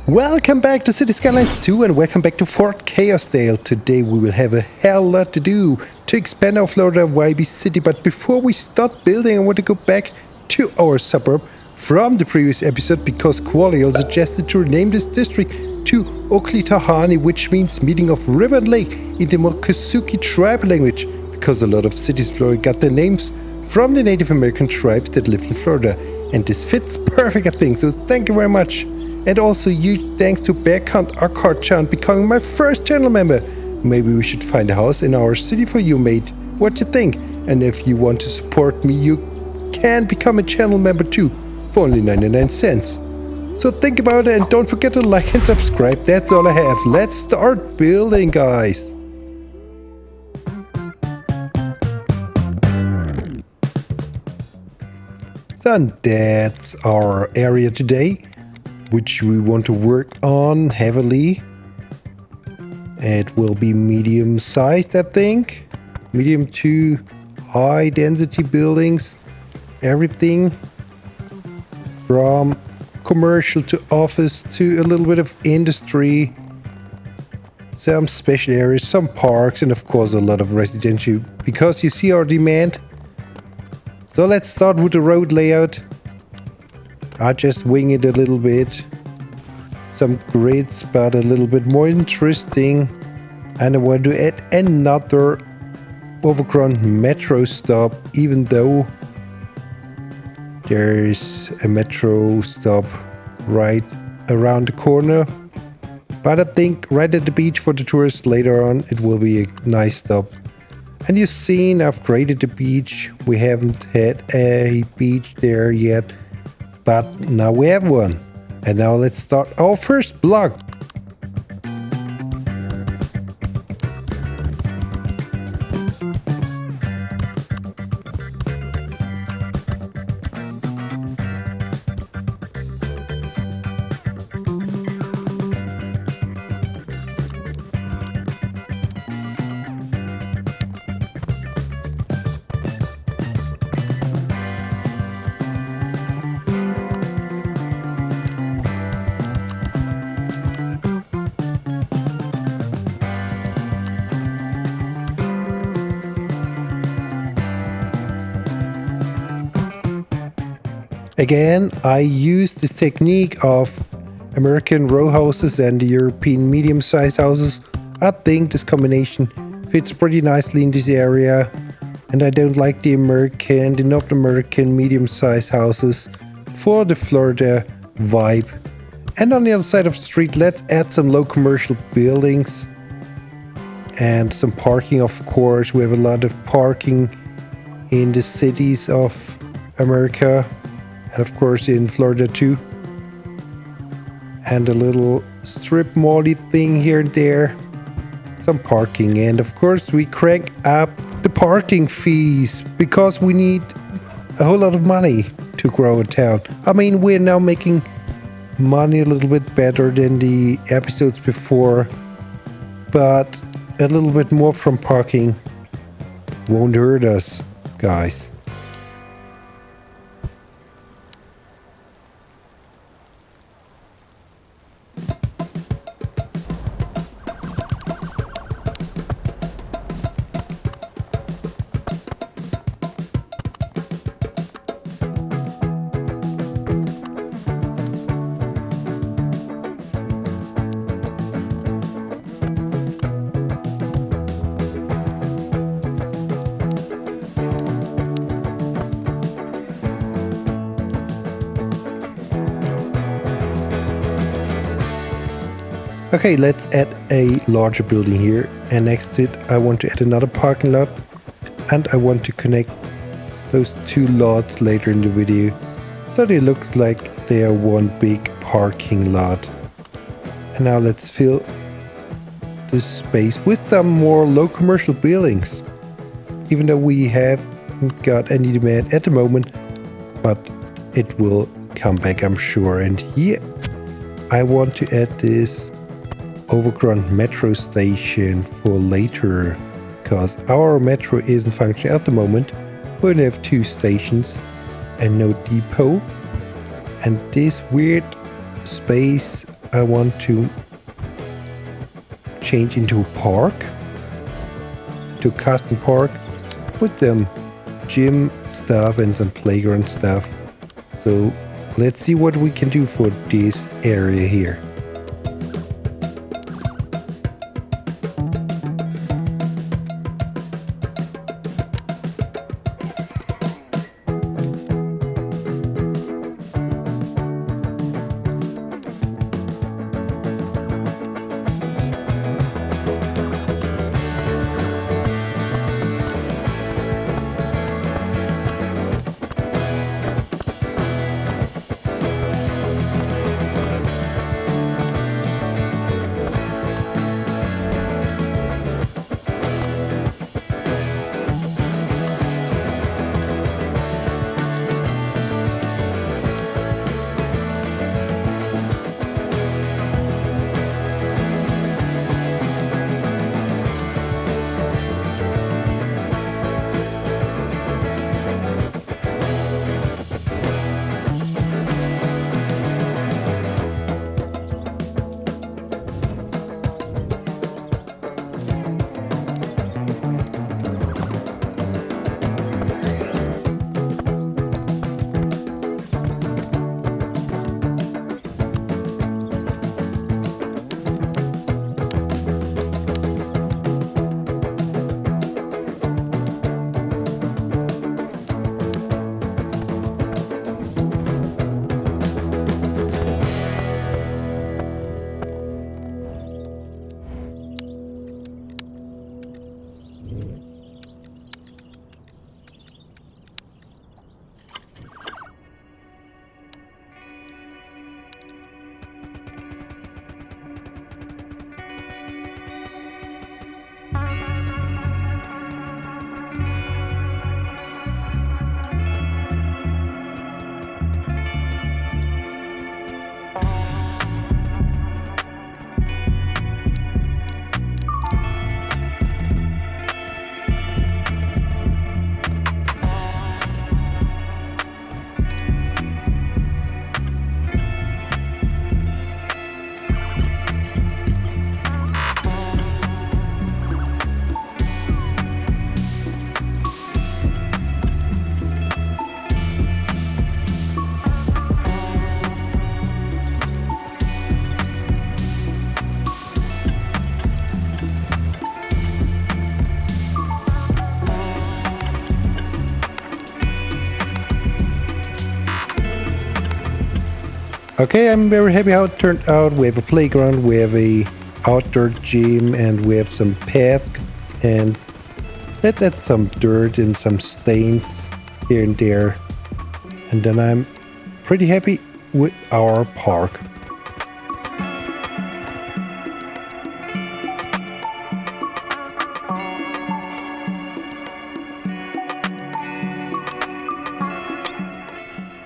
Welcome back to Cities Skylines 2 and welcome back to Fort Chaosdale. Today we will have a hell lot to do to expand our Florida YB city, but before we start building I want to go back to our suburb from the previous episode because Qualiel suggested to rename this district to Oklitahani, which means meeting of river and lake in the Mokusuki tribal language, because a lot of cities in Florida got their names from the Native American tribes that live in Florida, and this fits perfect I think, so thank you very much. And also huge thanks to Bearcount Akarchan becoming my first channel member. Maybe we should find a house in our city for you, mate. What you think? And if you want to support me, you can become a channel member too, for only 99 cents. So think about it and don't forget to like and subscribe. That's all I have. Let's start building, guys. So that's our area today, which we want to work on heavily. It will be medium sized, I think. Medium to high density buildings. Everything from commercial to office to a little bit of industry. Some special areas, some parks, and of course a lot of residential, because you see our demand. So let's start with the road layout. I just wing it a little bit. Some grids, but a little bit more interesting. And I want to add another overground metro stop, even though there's a metro stop right around the corner. But I think right at the beach for the tourists later on, it will be a nice stop. And you've seen I've created the beach. We haven't had a beach there yet, but now we have one. And now let's start our first block. Again, I use this technique of American row houses and the European medium-sized houses. I think this combination fits pretty nicely in this area, and I don't like the North American medium-sized houses for the Florida vibe. And on the other side of the street, let's add some low commercial buildings and some parking, of course. We have a lot of parking in the cities of America. And of course in Florida too. And a little strip mall-y thing here and there. Some parking. And of course we crank up the parking fees because we need a whole lot of money to grow a town. I mean, we're now making money a little bit better than the episodes before. But a little bit more from parking won't hurt us, guys. Okay, let's add a larger building here, and next to it I want to add another parking lot, and I want to connect those two lots later in the video so they look like they are one big parking lot. And now let's fill this space with some more low commercial buildings, even though we haven't got any demand at the moment, but it will come back, I'm sure. And here I want to add this overground metro station for later, because our metro isn't functioning at the moment. We only have 2 stations and no depot. And this weird space I want to change into a park, to a custom park with some gym stuff and some playground stuff. So let's see what we can do for this area here. Okay, I'm very happy how it turned out. We have a playground, we have a outdoor gym, and we have some path. And let's add some dirt and some stains here and there. And then I'm pretty happy with our park.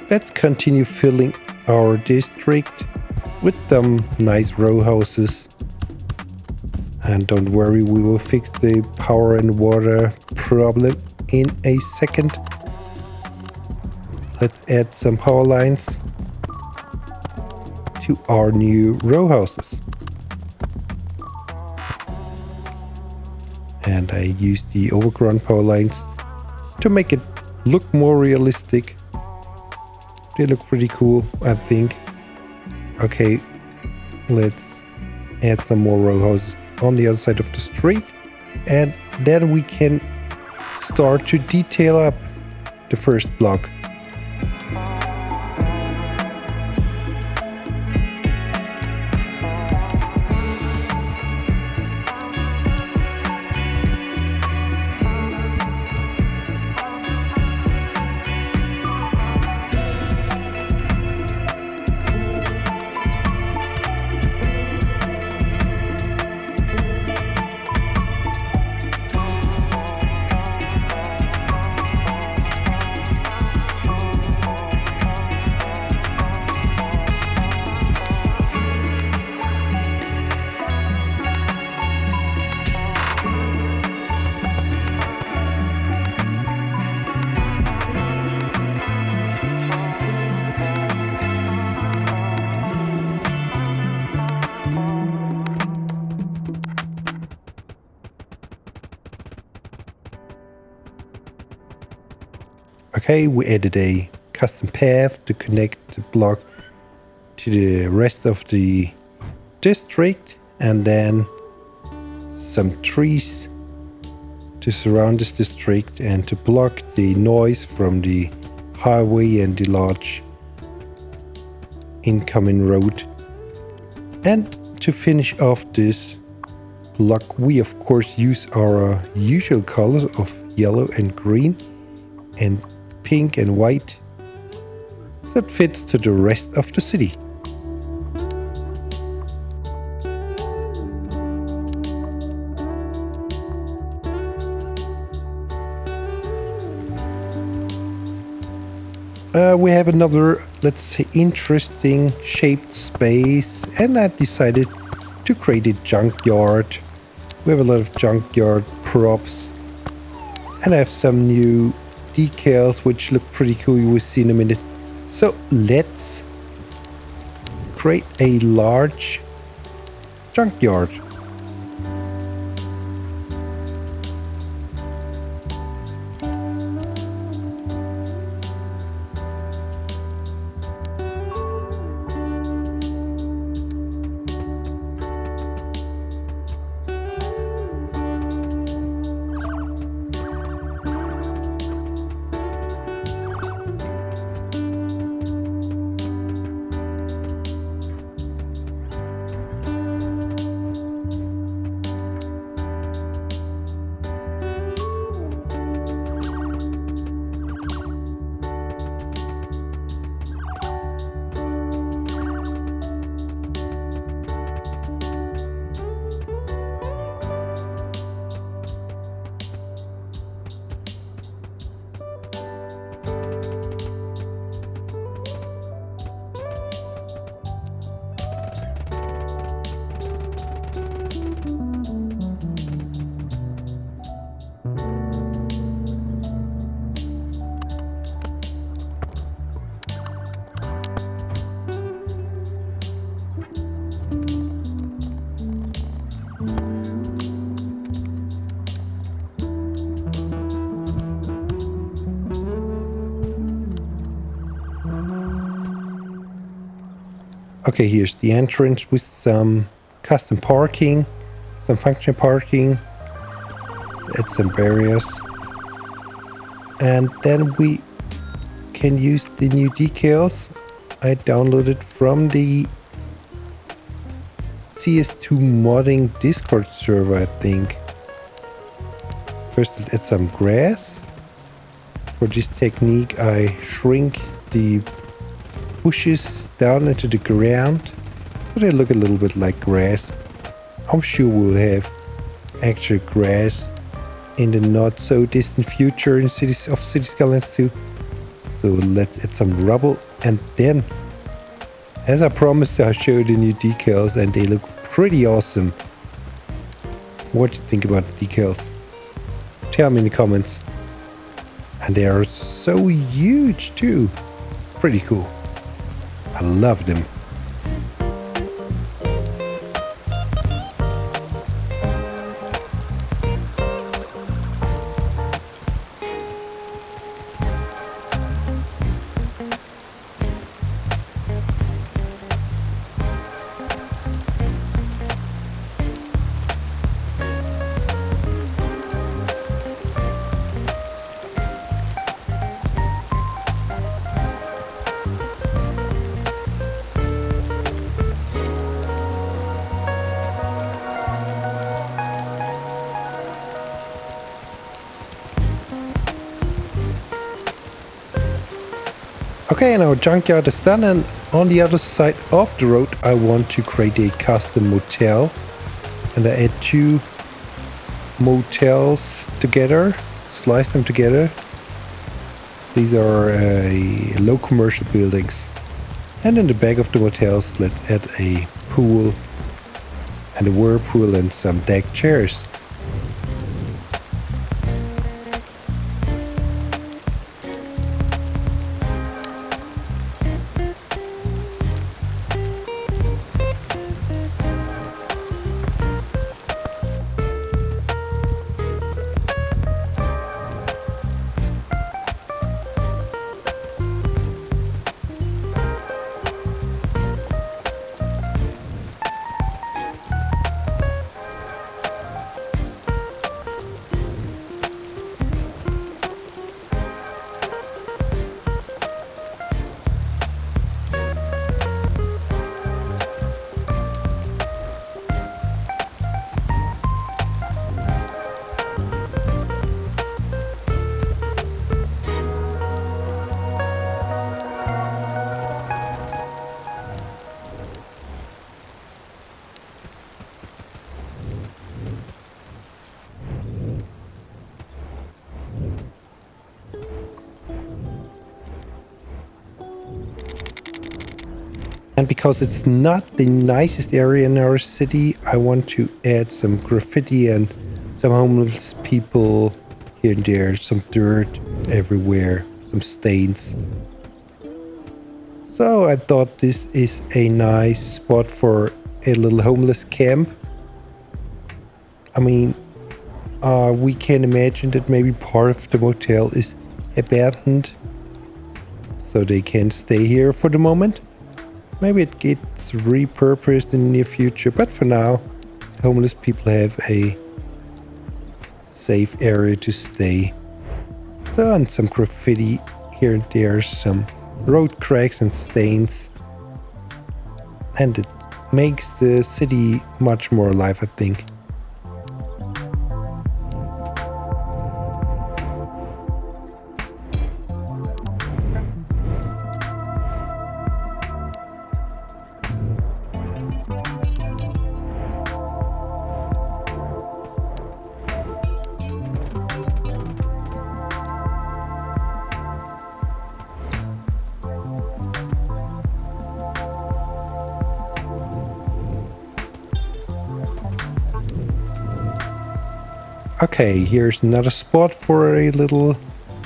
Let's continue filling our district with some nice row houses. And don't worry, we will fix the power and water problem in a second. Let's add some power lines to our new row houses. And I use the overgrown power lines to make it look more realistic. They look pretty cool, I think. Okay, let's add some more row houses on the other side of the street. And then we can start to detail up the first block. Okay, we added a custom path to connect the block to the rest of the district, and then some trees to surround this district and to block the noise from the highway and the large incoming road. And to finish off this block, we of course use our usual colors of yellow and green and pink and white that fits to the rest of the city. We have another, let's say, interesting shaped space, and I decided to create a junkyard. We have a lot of junkyard props, and I have some new decals which look pretty cool. You will see in a minute. So let's create a large junkyard. Okay, here's the entrance with some custom parking, some function parking, add some barriers, and then we can use the new decals I downloaded from the CS2 modding Discord server, I think. First, let's add some grass. For this technique, I shrink the bushes down into the ground so they look a little bit like grass. I'm sure we'll have actual grass in the not so distant future in Cities Skylines 2. So let's add some rubble, and then, as I promised, I'll show you the new decals, and they look pretty awesome. What do you think about the decals? Tell me in the comments. And they are so huge too. Pretty cool. I love them. Okay, and our junkyard is done, and on the other side of the road I want to create a custom motel, and I add two motels together, slice them together. These are low commercial buildings, and in the back of the motels let's add a pool and a whirlpool and some deck chairs. And because it's not the nicest area in our city, I want to add some graffiti and some homeless people here and there, some dirt everywhere, some stains. So I thought this is a nice spot for a little homeless camp. I mean, we can imagine that maybe part of the motel is abandoned, so they can stay here for the moment. Maybe it gets repurposed in the near future, but for now, homeless people have a safe area to stay. So, and some graffiti here and there, some road cracks and stains. And it makes the city much more alive, I think. Okay, here's another spot for a little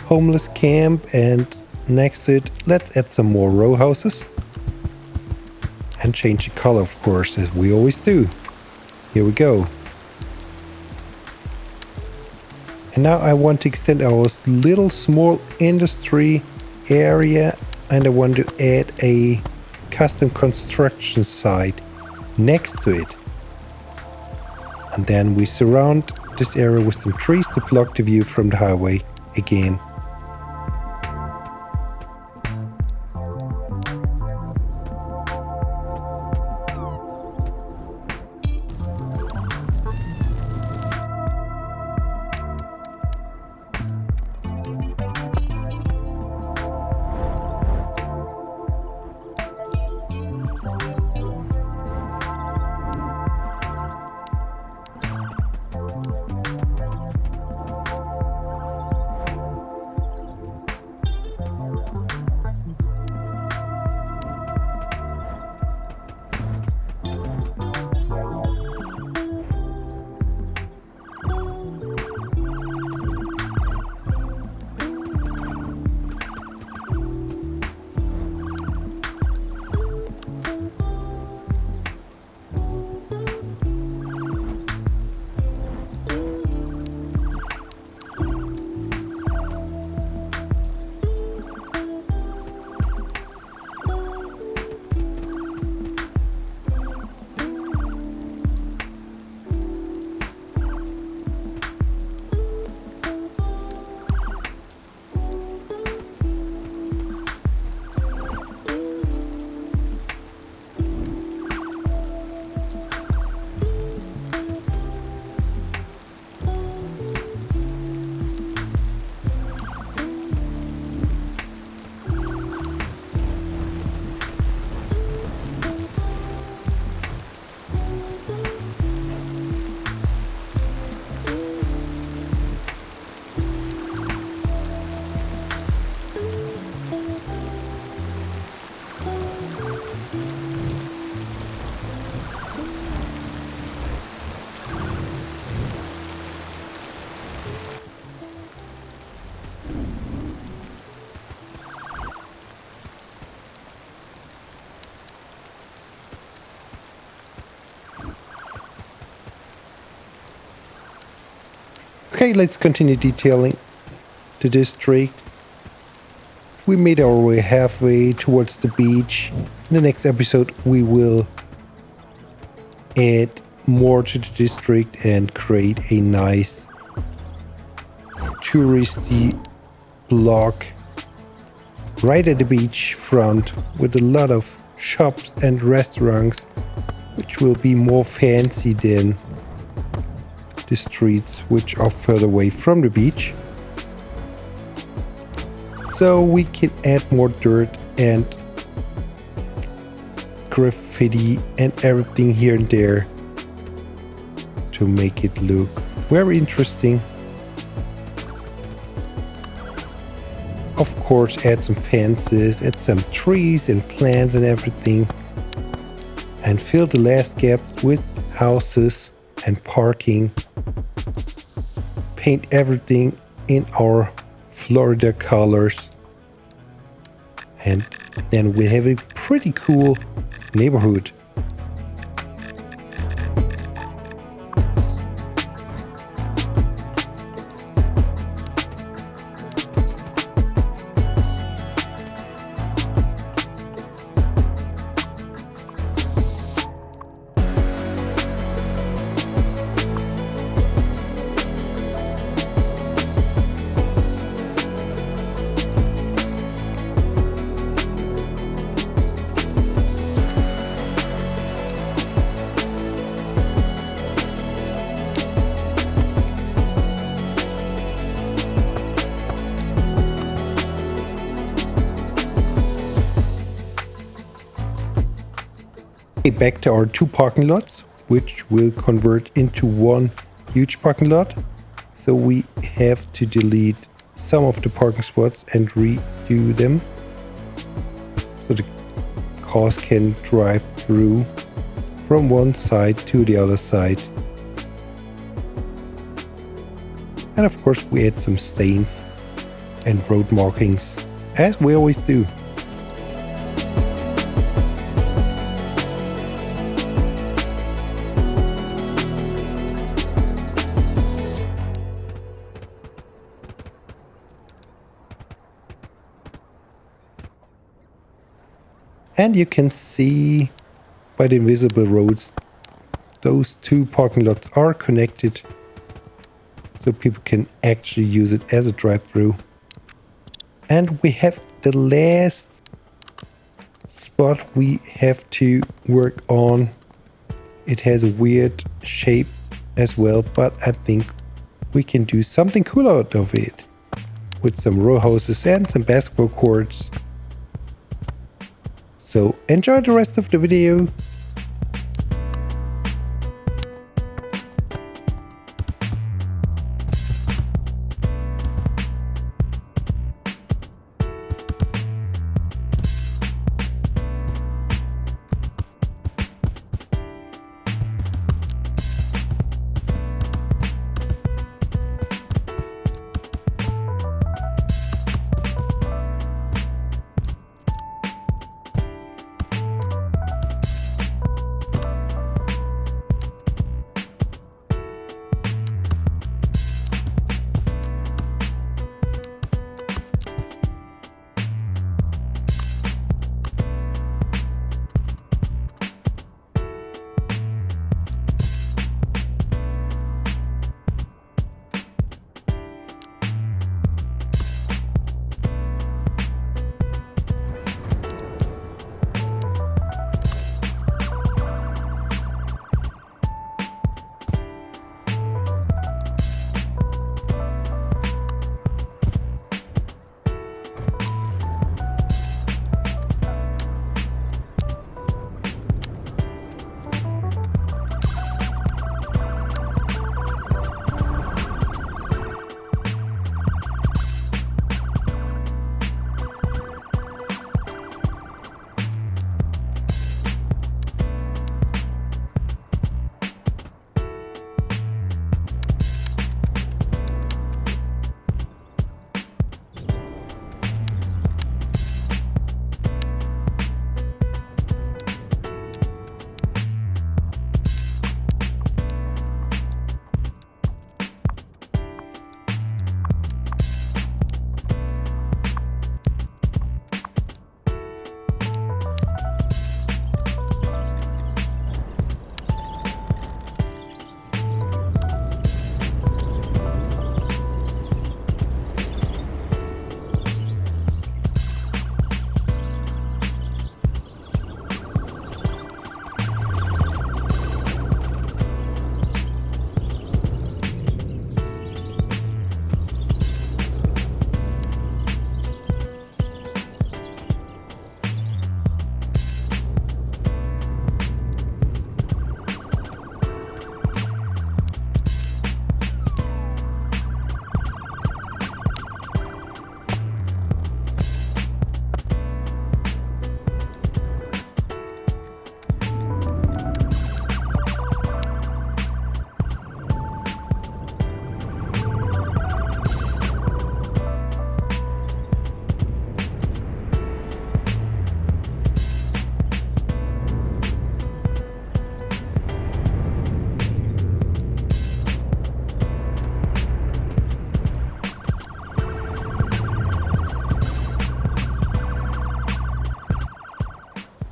homeless camp, and next to it, let's add some more row houses. And change the color, of course, as we always do. Here we go. And now I want to extend our little small industry area, and I want to add a custom construction site next to it. And then we surround this area with some trees to block the view from the highway again. Okay, let's continue detailing the district. We made our way halfway towards the beach. In the next episode, we will add more to the district and create a nice touristy block right at the beach front with a lot of shops and restaurants, which will be more fancy than the streets which are further away from the beach. So we can add more dirt and graffiti and everything here and there to make it look very interesting. Of course, add some fences, add some trees and plants and everything and fill the last gap with houses and parking. Paint everything in our Florida colors, and then we have a pretty cool neighborhood. Back to our 2 parking lots, which will convert into one huge parking lot. So we have to delete some of the parking spots and redo them, so the cars can drive through from one side to the other side. And of course we add some stains and road markings, as we always do. And you can see by the invisible roads, those 2 parking lots are connected, so people can actually use it as a drive-through. And we have the last spot we have to work on. It has a weird shape as well, but I think we can do something cool out of it with some row houses and some basketball courts. So enjoy the rest of the video.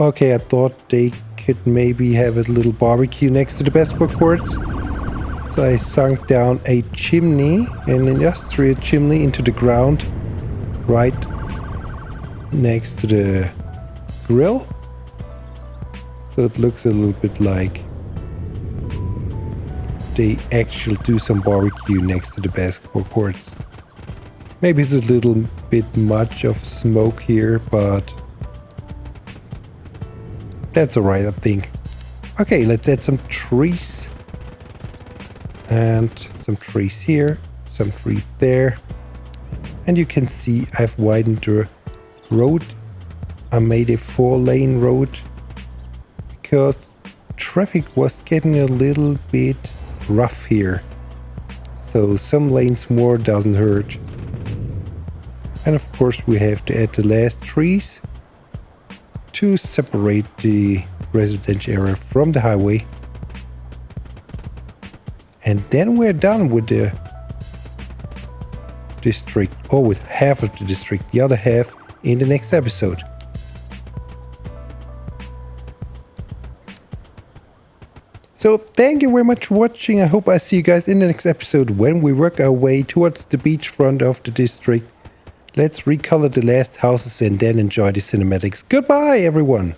Okay, I thought they could maybe have a little barbecue next to the basketball courts. So I sunk down a chimney, an industrial chimney, into the ground right next to the grill. So it looks a little bit like they actually do some barbecue next to the basketball courts. Maybe it's a little bit much of smoke here, but that's alright, I think. Okay, let's add some trees. And some trees here, some trees there. And you can see I've widened the road. I made a 4-lane road because traffic was getting a little bit rough here. So some lanes more doesn't hurt. And of course we have to add the last trees to separate the residential area from the highway. And then we're done with the district, or with half of the district, the other half in the next episode. So thank you very much for watching. I hope I see you guys in the next episode when we work our way towards the beachfront of the district. Let's recolor the last houses and then enjoy the cinematics. Goodbye, everyone!